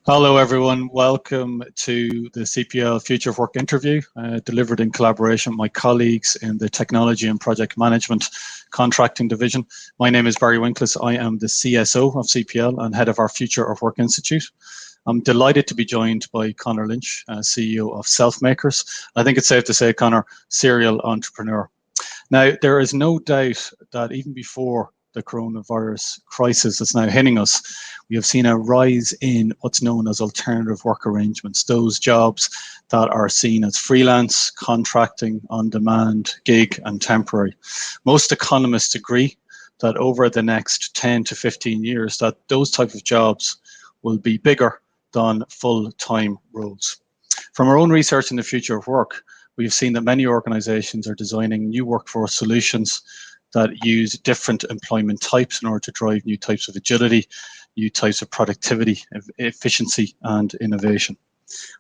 Hello, everyone. Welcome to the CPL Future of Work interview, delivered in collaboration with my colleagues in the Technology and Project Management Contracting Division. My name is Barry Winkless. I am the CSO of CPL and head of our Future of Work Institute. I'm delighted to be joined by Conor Lynch, CEO of Selfmakers. I think it's safe to say, Conor, serial entrepreneur. Now, there is no doubt that even before the coronavirus crisis that's now hitting us, we have seen a rise in what's known as alternative work arrangements, those jobs that are seen as freelance, contracting, on-demand, gig and temporary. Most economists agree that over the next 10 to 15 years that those type of jobs will be bigger than full-time roles. From our own research in the future of work, we've seen that many organizations are designing new workforce solutions that use different employment types in order to drive new types of agility, new types of productivity, efficiency, and innovation.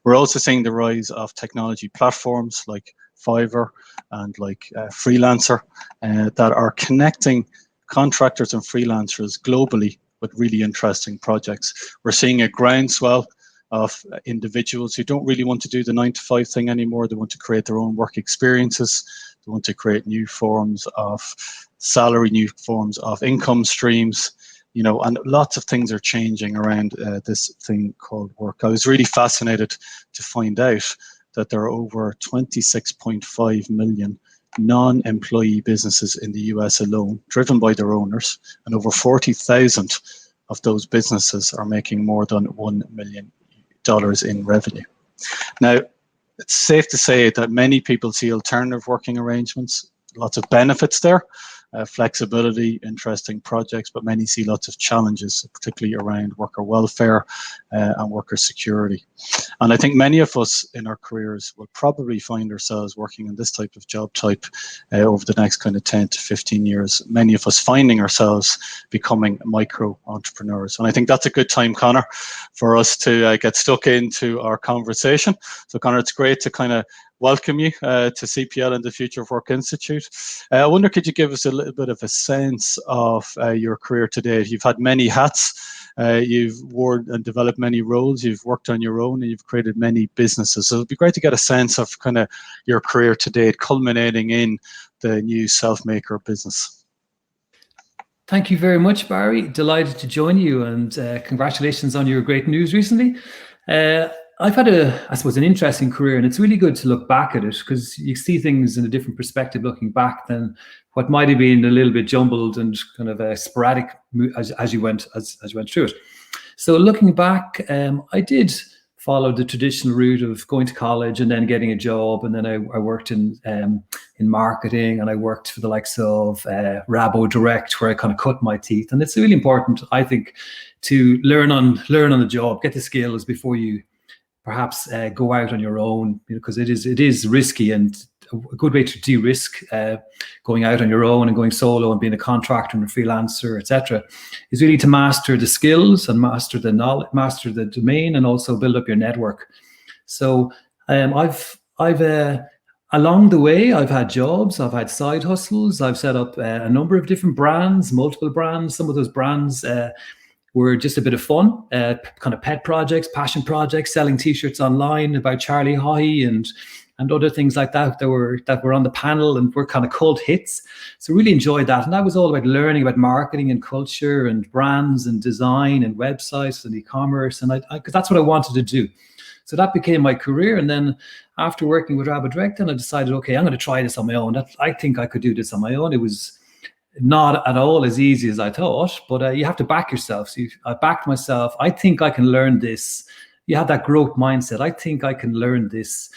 We're also seeing the rise of technology platforms like Fiverr and like Freelancer that are connecting contractors and freelancers globally with really interesting projects. We're seeing a groundswell of individuals who don't really want to do the 9-to-5 thing anymore. They want to create their own work experiences. They want to create new forms of salary, new forms of income streams, and lots of things are changing around this thing called work. I was really fascinated to find out that there are over 26.5 million non-employee businesses in the US alone, driven by their owners, and over 40,000 of those businesses are making more than $1 million in revenue. Now, it's safe to say that many people see alternative working arrangements, lots of benefits there, flexibility, interesting projects, but many see lots of challenges, particularly around worker welfare and worker security. And I think many of us in our careers will probably find ourselves working in this type of job type over the next kind of 10 to 15 years, many of us finding ourselves becoming micro entrepreneurs. And I think that's a good time, Conor, for us to get stuck into our conversation. So Conor, it's great to kind of welcome you to CPL and the Future of Work Institute. I wonder, could you give us a little bit of a sense of your career to date? You've had many hats, you've worn and developed many roles, you've worked on your own, and you've created many businesses. So it'd be great to get a sense of kind of your career to date, culminating in the new Selfmaker business. Thank you very much, Barry. Delighted to join you, and congratulations on your great news recently. I've had an interesting career, and it's really good to look back at it because you see things in a different perspective looking back than what might have been a little bit jumbled and kind of sporadic as you went through it. So looking back, I did follow the traditional route of going to college and then getting a job, and then I worked in marketing, and I worked for the likes of Rabo Direct, where I kind of cut my teeth. And it's really important, I think, to learn on the job, get the skills before you perhaps go out on your own, because it is risky, and a good way to de-risk going out on your own and going solo and being a contractor and a freelancer, etc., is really to master the skills and master the knowledge, master the domain, and also build up your network. So I've along the way, I've had jobs, I've had side hustles, I've set up a number of different brands, multiple brands. Some of those brands were just a bit of fun, kind of pet projects, passion projects, selling T-shirts online about Charlie Haughey and other things like that were on the panel and were kind of cult hits. So really enjoyed that. And that was all about learning about marketing and culture and brands and design and websites and e-commerce. And because that's what I wanted to do. So that became my career. And then after working with Rabo Direct, I decided, okay, I'm going to try this on my own. I think I could do this on my own. It was not at all as easy as I thought, but you have to back yourself. So I backed myself. I think I can learn this. You have that growth mindset. I think I can learn this.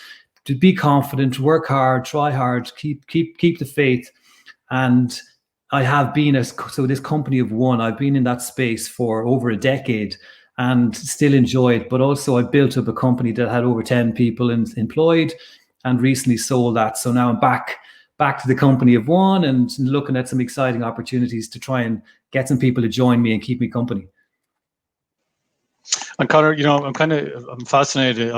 To be confident, work hard, try hard, keep the faith. And I have been so this company of one, I've been in that space for over a decade and still enjoy it. But also I built up a company that had over 10 people employed and recently sold that. So now I'm back to the company of one and looking at some exciting opportunities to try and get some people to join me and keep me company. And Conor, I'm fascinated.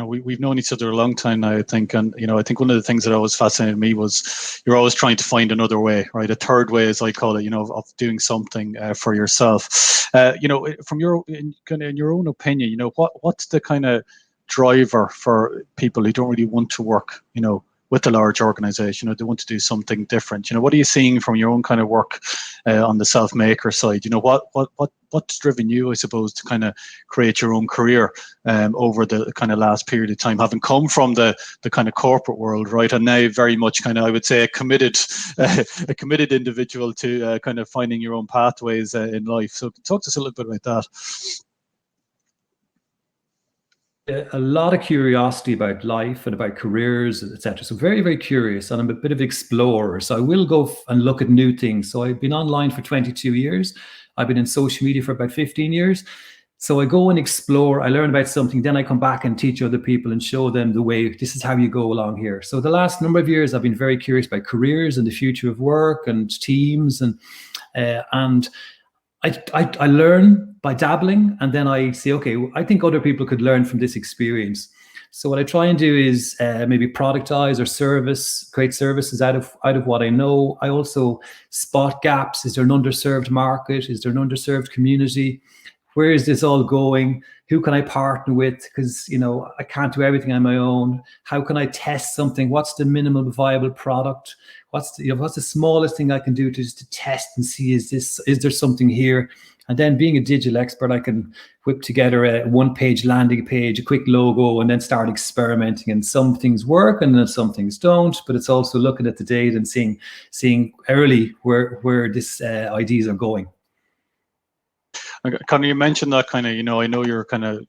We've known each other a long time now, I think. And, I think one of the things that always fascinated me was you're always trying to find another way, right? A third way, as I call it, of doing something for yourself. From in your own opinion, what's the kind of driver for people who don't really want to work, with a large organization, or they want to do something different? What are you seeing from your own kind of work on the self-maker side? What's driven you, I suppose, to kind of create your own career over the kind of last period of time, having come from the kind of corporate world, right, and now very much kind of, I would say, a committed individual to kind of finding your own pathways in life. So talk to us a little bit about that. A lot of curiosity about life and about careers, etc. So very, very curious, and I'm a bit of an explorer. So I will go and look at new things. So I've been online for 22 years. I've been in social media for about 15 years. So I go and explore, I learn about something, then I come back and teach other people and show them the way, this is how you go along here. So the last number of years, I've been very curious about careers and the future of work and teams, and I learn by dabbling, and then I say, okay, I think other people could learn from this experience. So what I try and do is maybe productize or create services out of what I know. I also spot gaps. Is there an underserved market? Is there an underserved community? Where is this all going? Who can I partner with? Because, I can't do everything on my own. How can I test something? What's the minimum viable product? What's the smallest thing I can do to test and see, is there something here? And then, being a digital expert, I can whip together a one-page landing page, a quick logo, and then start experimenting. And some things work and then some things don't. But it's also looking at the data and seeing early where this ideas are going. Conor, you mentioned that kind of, I know you're kind of,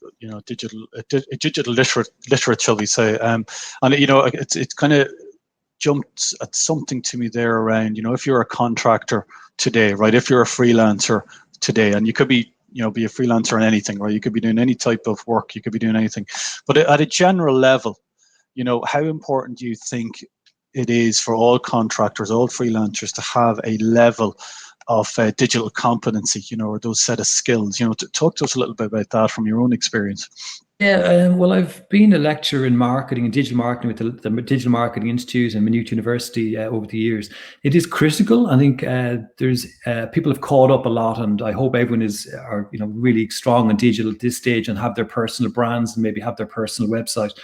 digital literate, shall we say, and it's kind of jumped at something to me there around, if you're a contractor today, right? If you're a freelancer today, and you could be, be a freelancer on anything, right? You could be doing any type of work, you could be doing anything, but at a general level, how important do you think it is for all contractors, all freelancers, to have a level of digital competency, or those set of skills? Talk to us a little bit about that from your own experience. Yeah, well, I've been a lecturer in marketing and digital marketing with the Digital Marketing Institute and Maynooth University over the years. It is critical. I think there's people have caught up a lot, and I hope everyone are really strong on digital at this stage and have their personal brands and maybe have their personal website.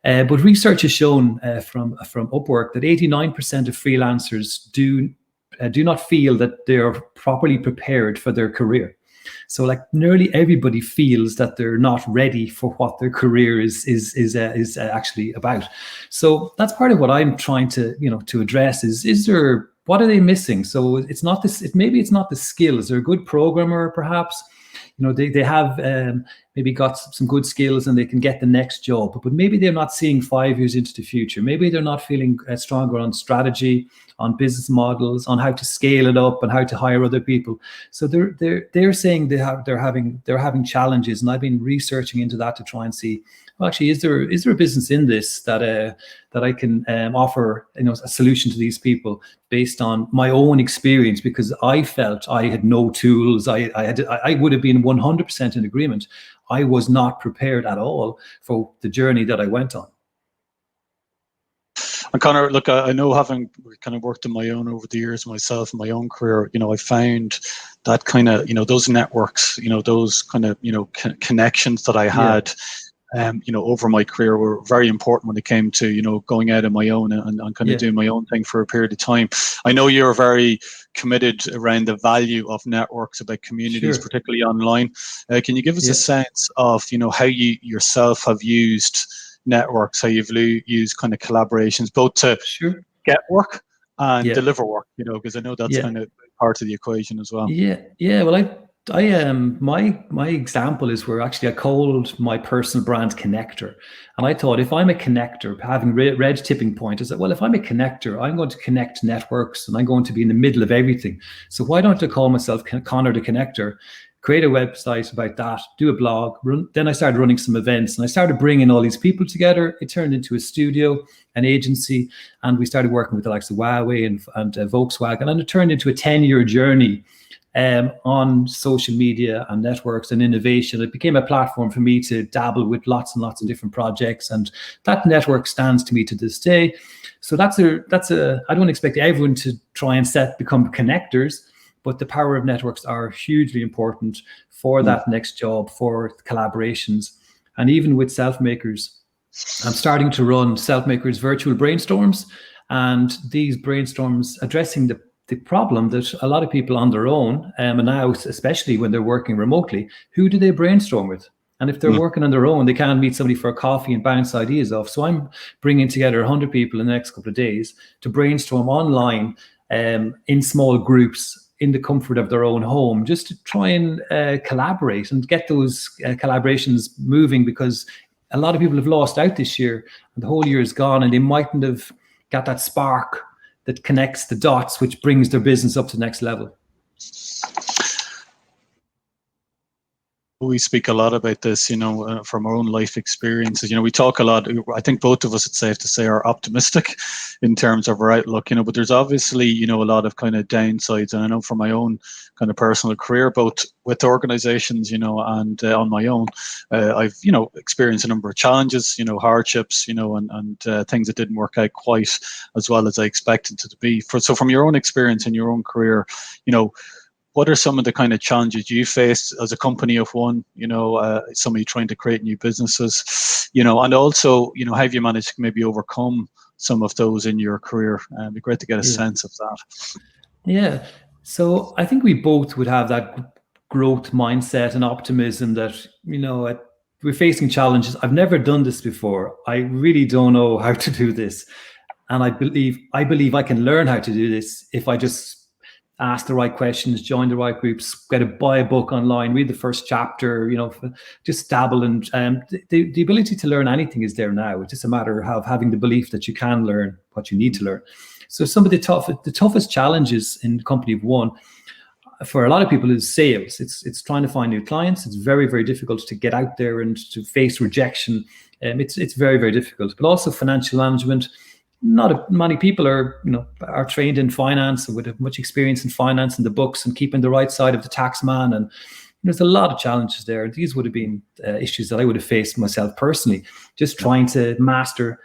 But research has shown from Upwork that 89% of freelancers do not feel that they are properly prepared for their career. So, like, nearly everybody feels that they're not ready for what their career is actually about. So that's part of what I'm trying to address. Is there, what are they missing? So it's not this. Maybe it's not the skills. They're a good programmer, perhaps. They have maybe got some good skills and they can get the next job, but maybe they're not seeing 5 years into the future. Maybe they're not feeling stronger on strategy, on business models, on how to scale it up and how to hire other people. So they're saying they're having challenges, and I've been researching into that to try and see, well, actually, is there a business in this that I can offer a solution to these people based on my own experience, because I felt I had no tools. I would have been 100% in agreement. I was not prepared at all for the journey that I went on. And Conor, look, I know, having kind of worked on my own over the years myself in my own career, I found that kind of, those networks, those kind of, connections that I had, over my career were very important when it came to, going out on my own and kind of doing my own thing for a period of time. I know you're very committed around the value of networks, about communities, particularly online. Can you give us a sense of, how you yourself have used networks, how you've used kind of collaborations, both to get work and deliver work, because I know that's kind of part of the equation as well. Well, I my example is where actually I called my personal brand Connector, and I thought, if I'm a connector, having read Tipping Point, I said, well, if I'm a connector, I'm going to connect networks and I'm going to be in the middle of everything. So why don't I call myself Conor the Connector? Create a website about that, do a blog. Then I started running some events, and I started bringing all these people together. It turned into a studio, an agency, and we started working with the likes of Huawei and Volkswagen, and it turned into a 10-year journey on social media and networks and innovation. It became a platform for me to dabble with lots and lots of different projects, and that network stands to me to this day. So that's a. I don't expect everyone to try and become connectors, but the power of networks are hugely important for that next job, for collaborations. And even with Selfmakers, I'm starting to run Selfmakers virtual brainstorms, and these brainstorms addressing the problem that a lot of people on their own, and now especially when they're working remotely, who do they brainstorm with? And if they're working on their own, they can't meet somebody for a coffee and bounce ideas off. So I'm bringing together 100 people in the next couple of days to brainstorm online in small groups in the comfort of their own home, just to try and collaborate and get those collaborations moving, because a lot of people have lost out this year and the whole year is gone, and they mightn't have got that spark that connects the dots, which brings their business up to the next level. We speak a lot about this, from our own life experiences. We talk a lot. I think both of us, it's safe to say, are optimistic in terms of our outlook, but there's obviously, a lot of kind of downsides. And I know from my own kind of personal career, both with organizations, and on my own, I've, experienced a number of challenges, hardships, and things that didn't work out quite as well as I expected it to be. So from your own experience in your own career, what are some of the kind of challenges you faced as a company of one, somebody trying to create new businesses, and also, how have you managed to maybe overcome some of those in your career? It'd be great to get a sense of that. Yeah. So I think we both would have that growth mindset and optimism that, we're facing challenges. I've never done this before. I really don't know how to do this. And I believe I can learn how to do this if I just ask the right questions, join the right groups, buy a book online, read the first chapter, just dabble. And the ability to learn anything is there now. It's just a matter of having the belief that you can learn what you need to learn. So some of the toughest challenges in company of one for a lot of people is sales. It's trying to find new clients. It's very, very difficult to get out there and to face rejection. It's very, very difficult, but also financial management. Not many people are trained in finance or would have much experience in finance and the books and keeping the right side of the tax man. And there's a lot of challenges there. These would have been issues that I would have faced myself personally, just trying to master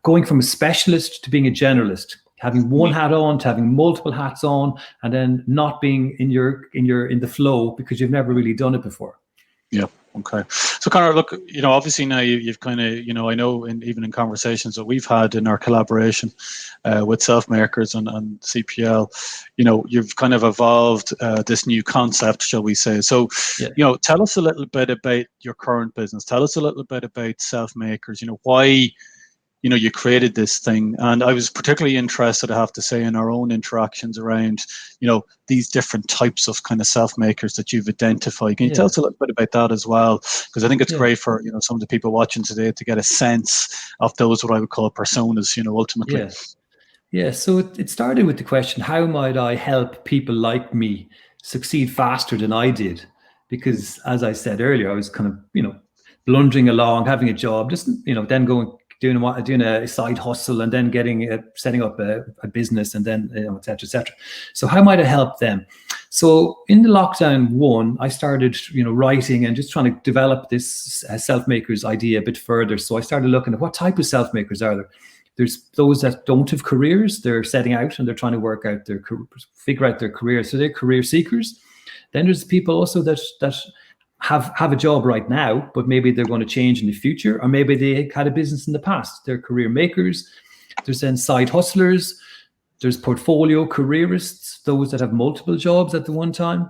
going from a specialist to being a generalist, having one hat on to having multiple hats on, and then not being in the flow because you've never really done it before. Yeah. Okay. So Conor, look, obviously now you've kind of, I know even in conversations that we've had in our collaboration with Selfmakers and CPL, you've kind of evolved this new concept, shall we say. So, tell us a little bit about your current business. Tell us a little bit about Selfmakers, why you created this thing. And I was particularly interested, I have to say, in our own interactions around, these different types of kind of self-makers that you've identified. Can you tell us a little bit about that as well? Because I think it's great for, some of the people watching today to get a sense of those, what I would call personas, ultimately. Yeah. So it started with the question, how might I help people like me succeed faster than I did? Because as I said earlier, I was kind of, blundering along, having a job, just, then doing a side hustle and then setting up a business and then, et cetera, et cetera. So how might I help them? So in the lockdown one, I started, writing and just trying to develop this self-makers idea a bit further. So I started looking at what type of self-makers are there. There's those that don't have careers. They're setting out and they're trying to figure out their career. So they're career seekers. Then there's people also that have a job right now, but maybe they're going to change in the future, or maybe they had a business in the past. They're career makers. There's then side hustlers. There's portfolio careerists, those that have multiple jobs at the one time.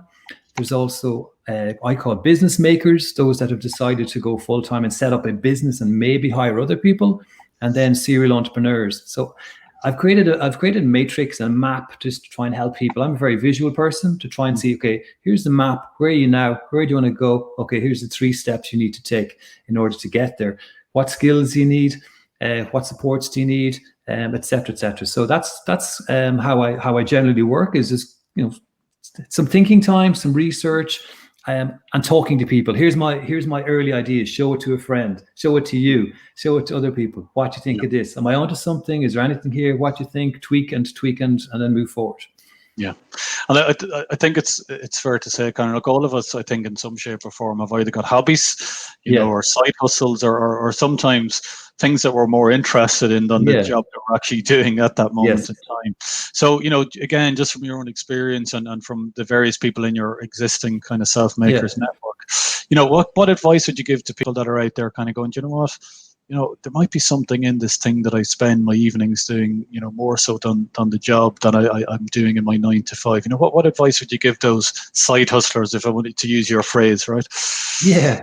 There's also, I call business makers, those that have decided to go full-time and set up a business and maybe hire other people, and then serial entrepreneurs. So I've created a matrix and a map just to try and help people. I'm a very visual person, to try and see, okay, here's the map. Where are you now? Where do you want to go? Okay, here's the 3 steps you need to take in order to get there. What skills do you need? What supports do you need? Et cetera, et cetera. So that's how I generally work, is just, some thinking time, some research, and talking to people. Here's my early ideas. Show it to a friend. Show it to you. Show it to other people. What do you think of this? Am I onto something? Is there anything here? What do you think? Tweak and then move forward. Yeah, and I think it's fair to say, kind of like all of us, I think in some shape or form have either got hobbies, or side hustles, or sometimes things that we're more interested in than the job that we're actually doing at that moment in time. So, again, just from your own experience and from the various people in your existing kind of Selfmakers network, what advice would you give to people that are out there kind of going, do you know what? There might be something in this thing that I spend my evenings doing, more so than the job that I'm doing in my 9 to 5. What advice would you give those side hustlers, if I wanted to use your phrase, right? Yeah.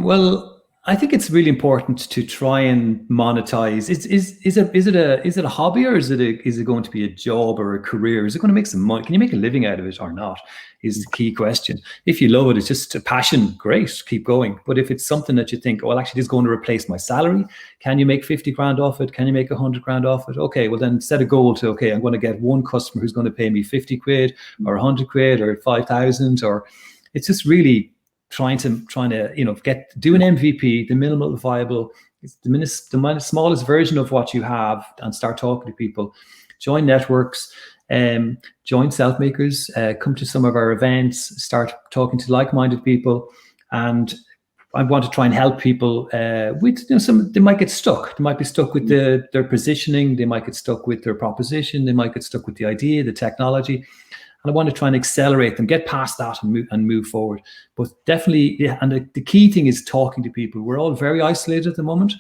Well, I think it's really important to try and monetize. Is it a hobby, or is it going to be a job or a career? Is it going to make some money? Can you make a living out of it or not? Is the key question. If you love it, it's just a passion, great, keep going. But if it's something that you think, well, actually, this is going to replace my salary, can you make 50 grand off it? Can you make 100 grand off it? Okay, well then set a goal to, okay, I'm going to get one customer who's going to pay me 50 quid or 100 quid or 5,000, or it's just really trying to do an MVP, the minimal viable, the smallest version of what you have, and start talking to people. Join networks, join Selfmakers, come to some of our events, start talking to like-minded people. And I want to try and help people with they might get stuck. They might be stuck with their positioning. They might get stuck with their proposition. They might get stuck with the idea, the technology. And I want to try and accelerate them, get past that and move forward. But definitely, and the key thing is talking to people. We're all very isolated at the moment,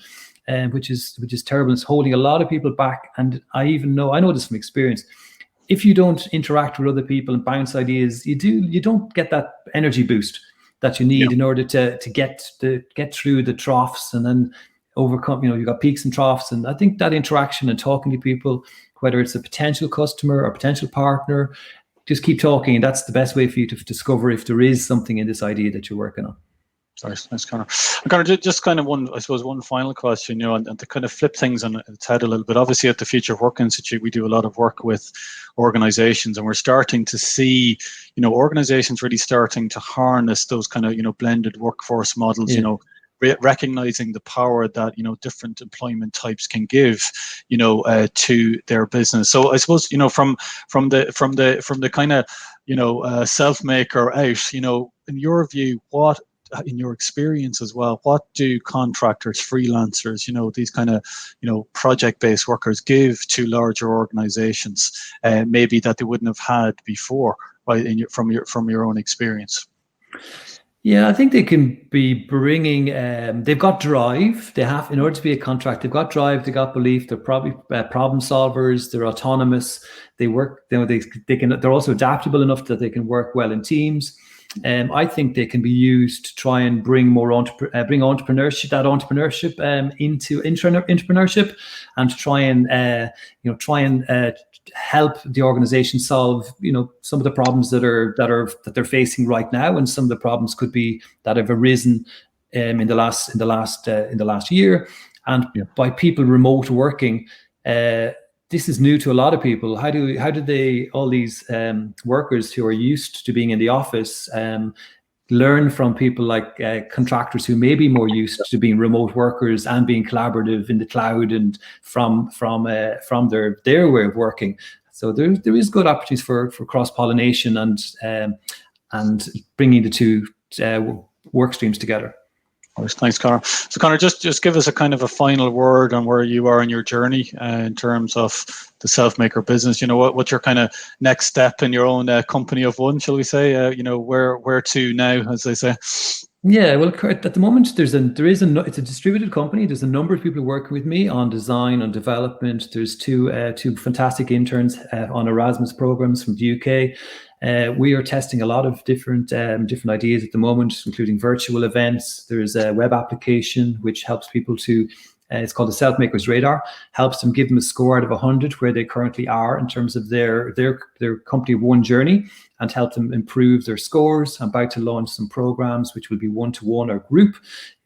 which is terrible. It's holding a lot of people back. And I know this from experience. If you don't interact with other people and bounce ideas, you don't get that energy boost that you need in order to get through the troughs and then overcome. You've got peaks and troughs. And I think that interaction and talking to people, whether it's a potential customer or potential partner, just keep talking, and that's the best way for you to discover if there is something in this idea that you're working on. Nice, Conor. Conor, just kind of one final question, and to kind of flip things on its head a little bit. Obviously, at the Future of Work Institute, we do a lot of work with organizations, and we're starting to see, organizations really starting to harness those kind of, blended workforce models, recognizing the power that different employment types can give to their business. So I suppose from the kind of self-maker out, in your view, what, in your experience as well, what do contractors, freelancers, these kind of project-based workers give to larger organizations, maybe that they wouldn't have had before, right? From your own experience. Yeah, I think they can be bringing. They've got drive. They have, in order to be a contractor, they've got drive. They got belief. They're probably problem solvers. They're autonomous. They work. They can. They're also adaptable enough that they can work well in teams. I think they can be used to try and bring more entrepreneurship, into entrepreneurship, and to try and help the organization solve some of the problems that they're facing right now, and some of the problems could be that have arisen in the last year, and by people remote working. This is new to a lot of people. How do all these workers who are used to being in the office learn from people like contractors who may be more used to being remote workers and being collaborative in the cloud and from their way of working? So there is good opportunities for cross-pollination and bringing the two work streams together. Thanks, Conor. So, Conor, just give us a kind of a final word on where you are in your journey in terms of the Selfmaker business. What's your kind of next step in your own company of one, shall we say? Where to now, as they say. Yeah, well, at the moment, it's a distributed company. There's a number of people working with me on design, on development. There's two fantastic interns on Erasmus programs from the UK. We are testing a lot of different ideas at the moment, including virtual events. There's a web application which helps people to. It's called the Selfmakers Radar. Helps them, give them a score out of 100 where they currently are in terms of their company of one journey, and help them improve their scores. I'm about to launch some programs which will be one-to-one or group,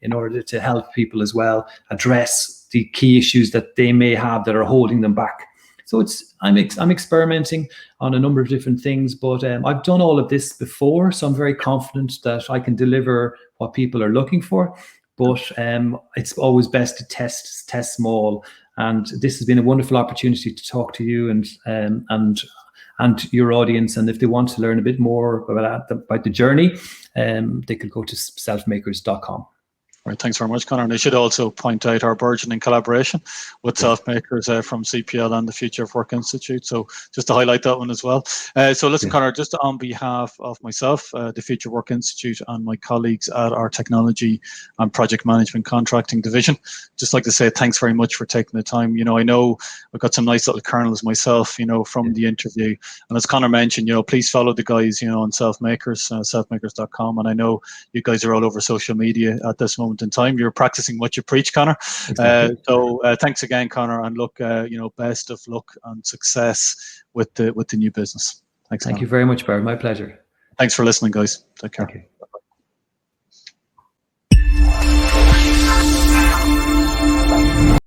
in order to help people as well address the key issues that they may have that are holding them back. So I'm experimenting on a number of different things, but I've done all of this before, so I'm very confident that I can deliver what people are looking for. But it's always best to test small, and this has been a wonderful opportunity to talk to you and and your audience. And if they want to learn a bit more about the journey, they could go to selfmakers.com. Right, thanks very much, Conor. And I should also point out our burgeoning collaboration with Selfmakers from CPL and the Future of Work Institute. So just to highlight that one as well. So listen, Conor, just on behalf of myself, the Future of Work Institute, and my colleagues at our Technology and Project Management Contracting Division, just like to say thanks very much for taking the time. I know I've got some nice little kernels myself, from the interview. And as Conor mentioned, please follow the guys, on Selfmakers, selfmakers.com. And I know you guys are all over social media at this moment in time. You're practicing what you preach, Conor. Exactly. So thanks again, Conor, and look, best of luck and success with the new business. Thanks. Thank you very much, Barry. My pleasure. Thanks for listening, guys. Take care. Okay.